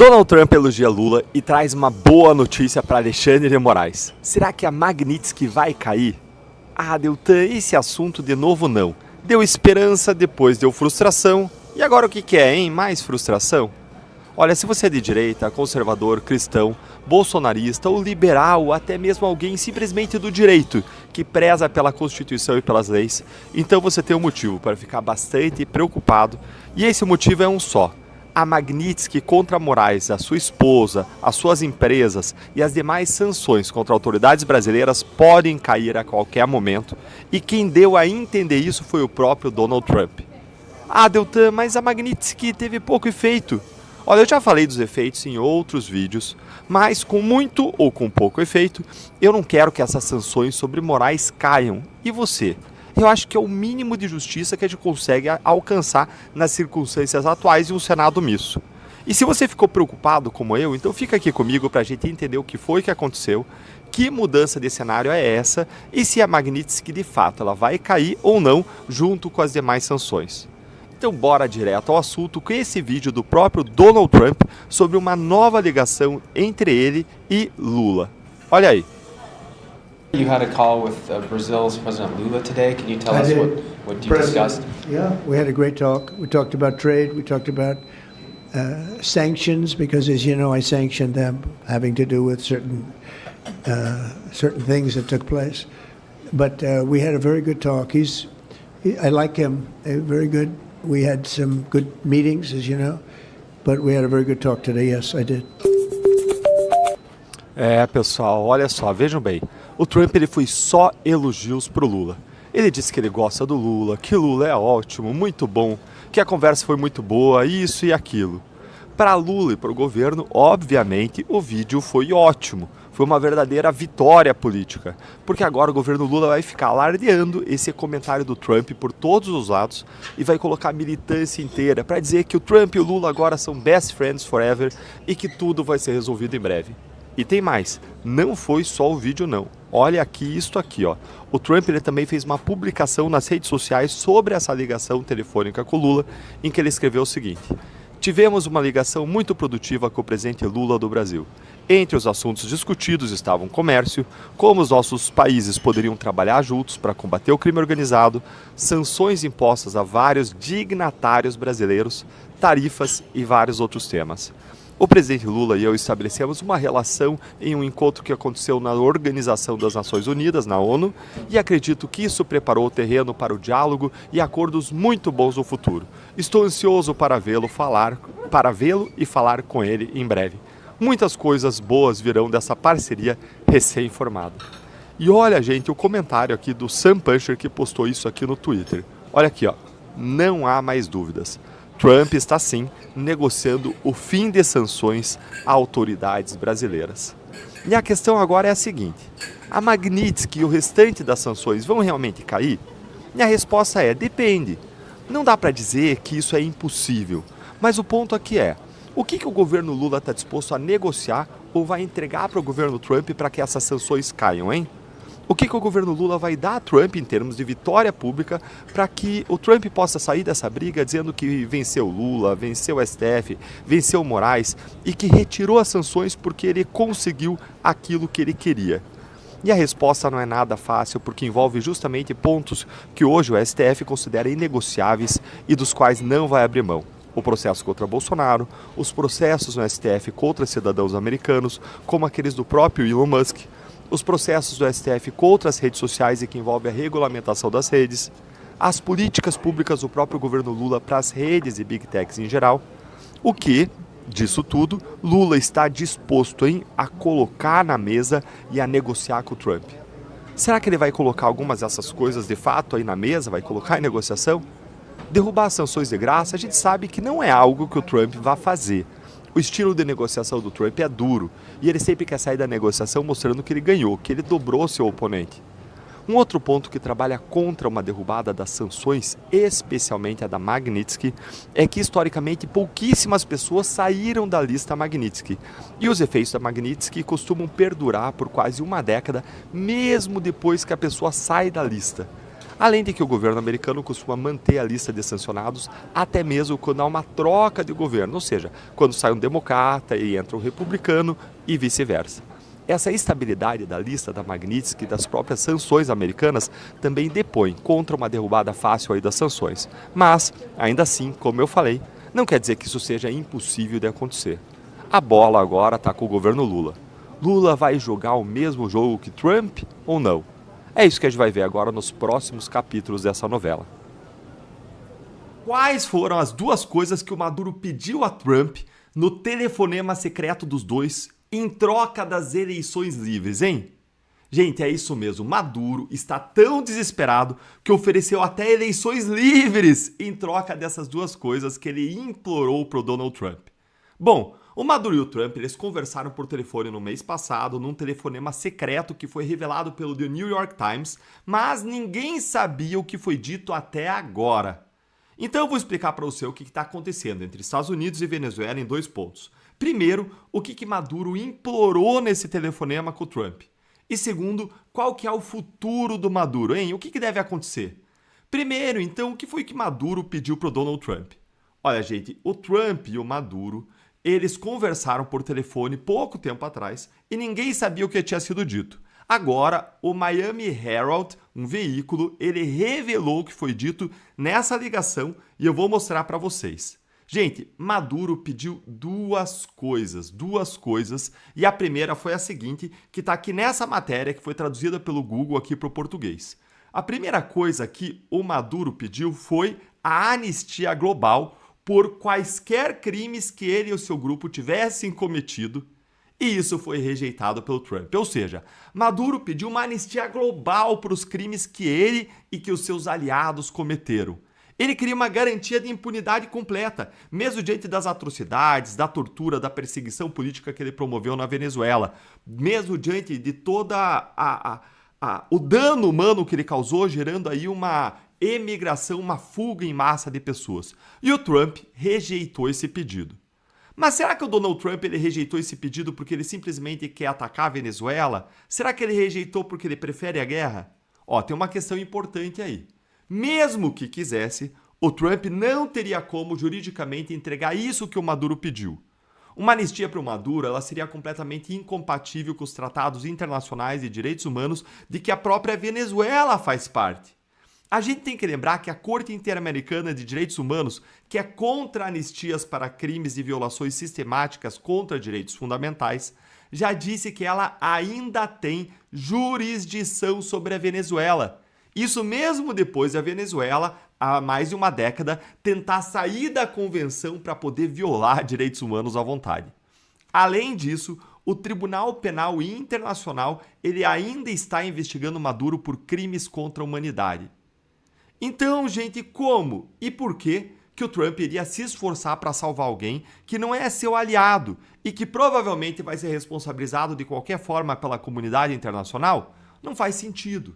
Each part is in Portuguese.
Donald Trump elogia Lula e traz uma boa notícia para Alexandre de Moraes. Será que a Magnitsky vai cair? Ah, Deltan, esse assunto de novo não. Deu esperança, depois deu frustração. E agora o que é, hein? Mais frustração? Olha, se você é de direita, conservador, cristão, bolsonarista ou liberal, ou até mesmo alguém simplesmente do direito, que preza pela Constituição e pelas leis, então você tem um motivo para ficar bastante preocupado. E esse motivo é um só. A Magnitsky contra Moraes, a sua esposa, as suas empresas e as demais sanções contra autoridades brasileiras podem cair a qualquer momento, e quem deu a entender isso foi o próprio Donald Trump. Ah, Deltan, mas a Magnitsky teve pouco efeito. Olha, eu já falei dos efeitos em outros vídeos, mas com muito ou com pouco efeito, eu não quero que essas sanções sobre Moraes caiam. E você? Eu acho que é o mínimo de justiça que a gente consegue alcançar nas circunstâncias atuais de um Senado omisso. E se você ficou preocupado como eu, então fica aqui comigo para a gente entender o que foi que aconteceu, que mudança de cenário é essa e se a Magnitsky de fato ela vai cair ou não junto com as demais sanções. Então bora direto ao assunto com esse vídeo do próprio Donald Trump sobre uma nova ligação entre ele e Lula. Olha aí. You had a call with Brazil's President Lula today. Can you tell us what you discussed? Yeah, we had a great talk. We talked about trade. We talked about sanctions because, as you know, I sanctioned them, having to do with certain things that took place. But we had a very good talk. I like him. Very good. We had some good meetings, as you know, but we had a very good talk today. Yes, I did. É, pessoal, olha só, vejam bem. O Trump ele foi só elogios pro Lula. Ele disse que ele gosta do Lula, que Lula é ótimo, muito bom, que a conversa foi muito boa, isso e aquilo. Para Lula e para o governo, obviamente, o vídeo foi ótimo. Foi uma verdadeira vitória política, porque agora o governo Lula vai ficar alardeando esse comentário do Trump por todos os lados e vai colocar a militância inteira para dizer que o Trump e o Lula agora são best friends forever e que tudo vai ser resolvido em breve. E tem mais, não foi só o vídeo não. Olha aqui, isto aqui, ó. O Trump ele também fez uma publicação nas redes sociais sobre essa ligação telefônica com o Lula, em que ele escreveu o seguinte: tivemos uma ligação muito produtiva com o presidente Lula do Brasil. Entre os assuntos discutidos estavam comércio, como os nossos países poderiam trabalhar juntos para combater o crime organizado, sanções impostas a vários dignatários brasileiros, tarifas e vários outros temas. O presidente Lula e eu estabelecemos uma relação em um encontro que aconteceu na Organização das Nações Unidas, na ONU, e acredito que isso preparou o terreno para o diálogo e acordos muito bons no futuro. Estou ansioso para vê-lo e falar com ele em breve. Muitas coisas boas virão dessa parceria recém-formada. E olha, gente, o comentário aqui do Sam Puncher que postou isso aqui no Twitter. Olha aqui, ó. Não há mais dúvidas. Trump está sim negociando o fim de sanções a autoridades brasileiras. E a questão agora é a seguinte: a Magnitsky e o restante das sanções vão realmente cair? E a resposta é: depende. Não dá para dizer que isso é impossível, mas o ponto aqui é: o que o governo Lula está disposto a negociar ou vai entregar para o governo Trump para que essas sanções caiam, hein? O que o governo Lula vai dar a Trump em termos de vitória pública para que o Trump possa sair dessa briga dizendo que venceu Lula, venceu o STF, venceu o Moraes e que retirou as sanções porque ele conseguiu aquilo que ele queria? E a resposta não é nada fácil, porque envolve justamente pontos que hoje o STF considera inegociáveis e dos quais não vai abrir mão. O processo contra Bolsonaro, os processos no STF contra cidadãos americanos, como aqueles do próprio Elon Musk, os processos do STF contra as redes sociais e que envolve a regulamentação das redes, as políticas públicas do próprio governo Lula para as redes e Big Techs em geral, o que, disso tudo, Lula está disposto a colocar na mesa e a negociar com o Trump. Será que ele vai colocar algumas dessas coisas de fato aí na mesa, vai colocar em negociação? Derrubar as sanções de graça, a gente sabe que não é algo que o Trump vai fazer. O estilo de negociação do Trump é duro e ele sempre quer sair da negociação mostrando que ele ganhou, que ele dobrou seu oponente. Um outro ponto que trabalha contra uma derrubada das sanções, especialmente a da Magnitsky, é que historicamente pouquíssimas pessoas saíram da lista Magnitsky. E os efeitos da Magnitsky costumam perdurar por quase uma década, mesmo depois que a pessoa sai da lista. Além de que o governo americano costuma manter a lista de sancionados até mesmo quando há uma troca de governo, ou seja, quando sai um democrata e entra um republicano e vice-versa. Essa estabilidade da lista da Magnitsky e das próprias sanções americanas também depõe contra uma derrubada fácil aí das sanções. Mas, ainda assim, como eu falei, não quer dizer que isso seja impossível de acontecer. A bola agora está com o governo Lula. Lula vai jogar o mesmo jogo que Trump ou não? É isso que a gente vai ver agora nos próximos capítulos dessa novela. Quais foram as duas coisas que o Maduro pediu a Trump no telefonema secreto dos dois em troca das eleições livres, hein? Gente, é isso mesmo. Maduro está tão desesperado que ofereceu até eleições livres em troca dessas duas coisas que ele implorou para o Donald Trump. Bom, o Maduro e o Trump, eles conversaram por telefone no mês passado, num telefonema secreto que foi revelado pelo The New York Times, mas ninguém sabia o que foi dito até agora. Então eu vou explicar para você o que está acontecendo entre Estados Unidos e Venezuela em 2 pontos. Primeiro, o que Maduro implorou nesse telefonema com o Trump. E segundo, qual que é o futuro do Maduro, hein? O que deve acontecer? Primeiro, então, o que foi que Maduro pediu para o Donald Trump? Olha, gente, o Trump e o Maduro, eles conversaram por telefone pouco tempo atrás e ninguém sabia o que tinha sido dito. Agora, o Miami Herald, um veículo, ele revelou o que foi dito nessa ligação e eu vou mostrar para vocês. Gente, Maduro pediu duas coisas, e a primeira foi a seguinte, que está aqui nessa matéria que foi traduzida pelo Google aqui para o português. A primeira coisa que o Maduro pediu foi a anistia global por quaisquer crimes que ele e o seu grupo tivessem cometido, e isso foi rejeitado pelo Trump. Ou seja, Maduro pediu uma anistia global para os crimes que ele e que os seus aliados cometeram. Ele queria uma garantia de impunidade completa, mesmo diante das atrocidades, da tortura, da perseguição política que ele promoveu na Venezuela, mesmo diante de toda o dano humano que ele causou, gerando aí uma emigração, uma fuga em massa de pessoas. E o Trump rejeitou esse pedido. Mas será que o Donald Trump ele rejeitou esse pedido porque ele simplesmente quer atacar a Venezuela? Será que ele rejeitou porque ele prefere a guerra? Tem uma questão importante aí. Mesmo que quisesse, o Trump não teria como juridicamente entregar isso que o Maduro pediu. Uma anistia para o Maduro ela seria completamente incompatível com os tratados internacionais de direitos humanos de que a própria Venezuela faz parte. A gente tem que lembrar que a Corte Interamericana de Direitos Humanos, que é contra anistias para crimes e violações sistemáticas contra direitos fundamentais, já disse que ela ainda tem jurisdição sobre a Venezuela. Isso mesmo depois da Venezuela, há mais de uma década, tentar sair da convenção para poder violar direitos humanos à vontade. Além disso, o Tribunal Penal Internacional ele ainda está investigando Maduro por crimes contra a humanidade. Então, gente, como e por que o Trump iria se esforçar para salvar alguém que não é seu aliado e que provavelmente vai ser responsabilizado de qualquer forma pela comunidade internacional? Não faz sentido.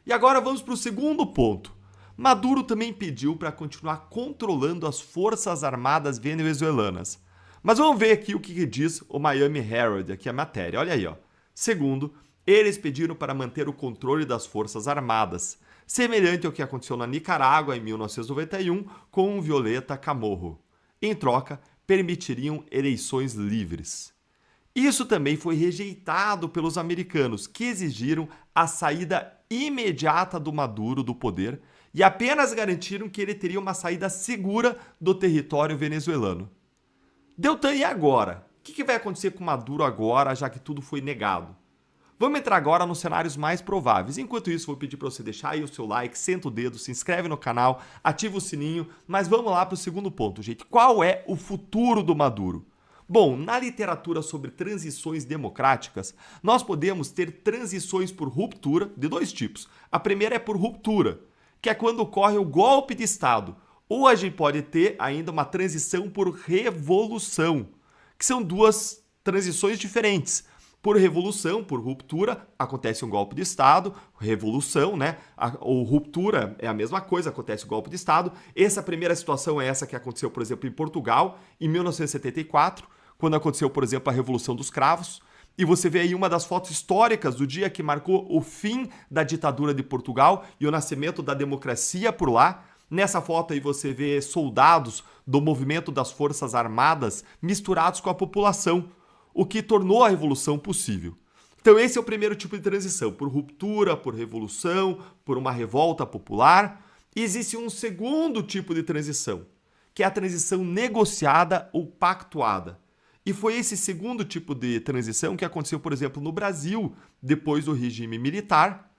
E agora vamos para o segundo ponto. Maduro também pediu para continuar controlando as forças armadas venezuelanas. Mas vamos ver aqui o que diz o Miami Herald, aqui a matéria. Olha aí, ó. Segundo, eles pediram para manter o controle das forças armadas, semelhante ao que aconteceu na Nicarágua em 1991 com o Violeta Chamorro. Em troca, permitiriam eleições livres. Isso também foi rejeitado pelos americanos, que exigiram a saída imediata do Maduro do poder e apenas garantiram que ele teria uma saída segura do território venezuelano. Deltan, e agora? O que vai acontecer com Maduro agora, já que tudo foi negado? Vamos entrar agora nos cenários mais prováveis. Enquanto isso, vou pedir para você deixar aí o seu like, senta o dedo, se inscreve no canal, ativa o sininho. Mas vamos lá para o segundo ponto, gente. Qual é o futuro do Maduro? Bom, na literatura sobre transições democráticas, nós podemos ter transições por ruptura de 2 tipos. A primeira é por ruptura, que é quando ocorre o golpe de Estado. Ou a gente pode ter ainda uma transição por revolução, que são 2 transições diferentes. Por revolução, por ruptura, acontece um golpe de Estado, revolução, né? Ou ruptura é a mesma coisa, acontece o golpe de Estado. Essa primeira situação é essa que aconteceu, por exemplo, em Portugal, em 1974, quando aconteceu, por exemplo, a Revolução dos Cravos. E você vê aí uma das fotos históricas do dia que marcou o fim da ditadura de Portugal e o nascimento da democracia por lá. Nessa foto aí você vê soldados do movimento das Forças Armadas misturados com a população, o que tornou a revolução possível. Então esse é o primeiro tipo de transição, por ruptura, por revolução, por uma revolta popular. E existe um segundo tipo de transição, que é a transição negociada ou pactuada. E foi esse segundo tipo de transição que aconteceu, por exemplo, no Brasil, depois do regime militar,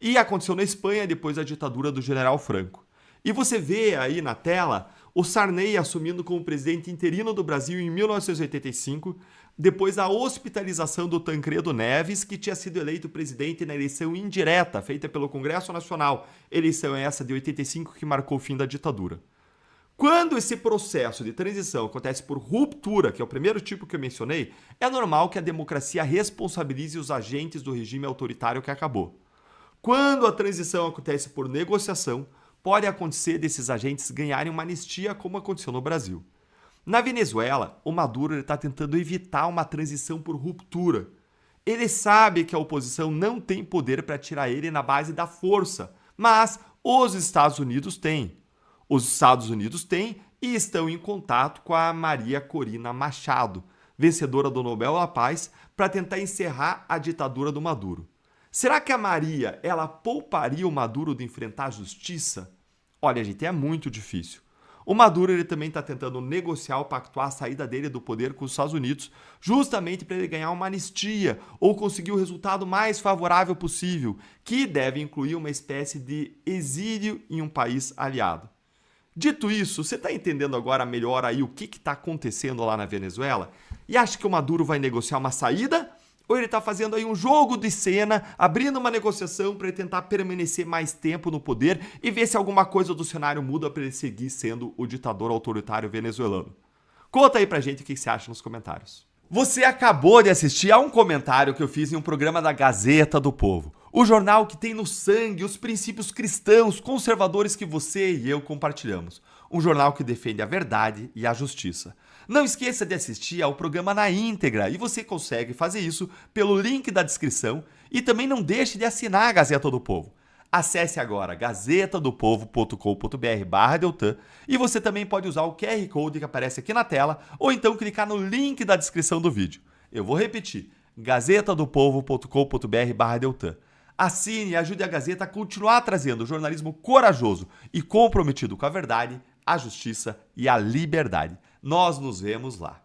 e aconteceu na Espanha, depois da ditadura do General Franco. E você vê aí na tela o Sarney assumindo como presidente interino do Brasil em 1985, depois da hospitalização do Tancredo Neves, que tinha sido eleito presidente na eleição indireta feita pelo Congresso Nacional, eleição essa de 85 que marcou o fim da ditadura. Quando esse processo de transição acontece por ruptura, que é o primeiro tipo que eu mencionei, é normal que a democracia responsabilize os agentes do regime autoritário que acabou. Quando a transição acontece por negociação, pode acontecer desses agentes ganharem uma anistia, como aconteceu no Brasil. Na Venezuela, o Maduro está tentando evitar uma transição por ruptura. Ele sabe que a oposição não tem poder para tirar ele na base da força, mas os Estados Unidos têm. Os Estados Unidos têm e estão em contato com a Maria Corina Machado, vencedora do Nobel da Paz, para tentar encerrar a ditadura do Maduro. Será que a Maria, ela pouparia o Maduro de enfrentar a justiça? Olha, gente, é muito difícil. O Maduro ele também está tentando negociar ou pactuar a saída dele do poder com os Estados Unidos, justamente para ele ganhar uma anistia ou conseguir o resultado mais favorável possível, que deve incluir uma espécie de exílio em um país aliado. Dito isso, você está entendendo agora melhor aí o que está acontecendo lá na Venezuela? E acha que o Maduro vai negociar uma saída? Ou ele está fazendo aí um jogo de cena, abrindo uma negociação para ele tentar permanecer mais tempo no poder e ver se alguma coisa do cenário muda para ele seguir sendo o ditador autoritário venezuelano? Conta aí pra gente o que você acha nos comentários. Você acabou de assistir a um comentário que eu fiz em um programa da Gazeta do Povo, o jornal que tem no sangue os princípios cristãos conservadores que você e eu compartilhamos. Um jornal que defende a verdade e a justiça. Não esqueça de assistir ao programa na íntegra e você consegue fazer isso pelo link da descrição e também não deixe de assinar a Gazeta do Povo. Acesse agora gazetadopovo.com.br/Deltan e você também pode usar o QR Code que aparece aqui na tela ou então clicar no link da descrição do vídeo. Eu vou repetir, gazetadopovo.com.br/Deltan. Assine e ajude a Gazeta a continuar trazendo jornalismo corajoso e comprometido com a verdade, a justiça e a liberdade. Nós nos vemos lá.